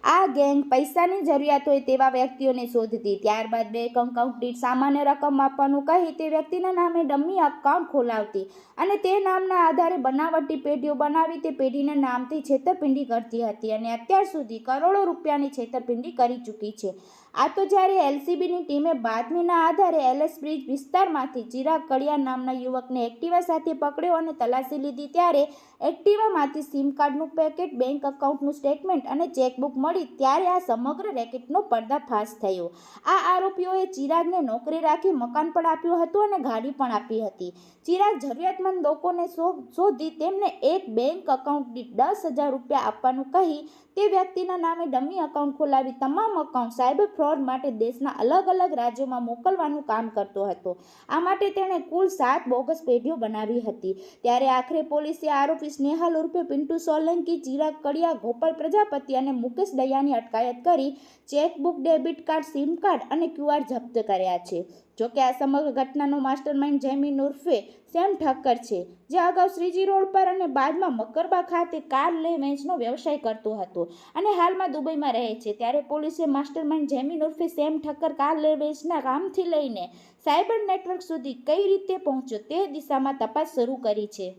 આ ગેંગ પૈસાની જરૂરિયાત હોય તેવા વ્યક્તિઓને શોધતી, ત્યારબાદ બેંક એકાઉન્ટ દીઠ સામાન્ય રકમ આપવાનું કહી તે વ્યક્તિના નામે ડમી એકાઉન્ટ ખોલાવતી અને તે નામના આધારે બનાવટી પેઢીઓ બનાવી તે પેઢીના નામથી છેતરપિંડી કરતી હતી અને અત્યાર સુધી કરોડો રૂપિયાની છેતરપિંડી કરી ચૂકી છે. આ તો જ્યારે એલસીબીની ટીમે બાતમીના આધારે એલએસ બ્રિજ વિસ્તારમાંથી ચિરાગ કડિયા નામના યુવકને એક્ટિવા સાથે પકડ્યો અને તલાશી લીધી ત્યારે એક્ટિવામાંથી સિમ કાર્ડનું પેકેટ, બેંક એકાઉન્ટનું સ્ટેટમેન્ટ અને ચેકબુક મળી ત્યારે આ સમગ્ર રેકેટનો પર્દાફાશ થયો. આ આરોપીઓએ ચિરાગને નોકરી રાખી મકાન પણ આપ્યું હતું અને ગાડી પણ આપી હતી. ચિરાગ જરૂરિયાતમંદ લોકોને શોધી તેમને એક બેંક એકાઉન્ટ દીઠ 10,000 રૂપિયા આપવાનું કહી તે વ્યક્તિના નામે ડમી એકાઉન્ટ ખોલાવી તમામ એકાઉન્ટ સાયબર ફ્રોડ માટે દેશના અલગ અલગ રાજ્યોમાં મોકલવાનું કામ કરતો હતો. આ માટે તેણે કુલ 7 બોગસ પેઢીઓ બનાવી હતી. ત્યારે આખરે પોલીસે આરોપી સ્નેહલ ઉર્ફે પિન્ટુ સોલંકી, ચિરાગ કડિયા, ગોપાલ પ્રજાપતિ અને મુકેશ દયાની અટકાયત કરી chequebook, debit card, sim card અને QR જપ્ત કર્યા છે. જોકે આ સમગ્ર ઘટનાનો માસ્ટરમાઇન્ડ જૈમીન ઉર્ફે સેમ ઠક્કર છે, જે અગાઉ શ્રીજી રોડ પર અને બાદમાં મકરબા ખાતે કાર લે વેચનો વ્યવસાય કરતો હતો અને હાલમાં દુબઈમાં રહે છે. ત્યારે પોલીસે માસ્ટરમાઇન્ડ જૈમીન ઉર્ફે સેમ ઠક્કર કાર લે વેચના કામથી લઈને સાયબર નેટવર્ક સુધી કઈ રીતે પહોંચ્યો તે દિશામાં તપાસ શરૂ કરી છે.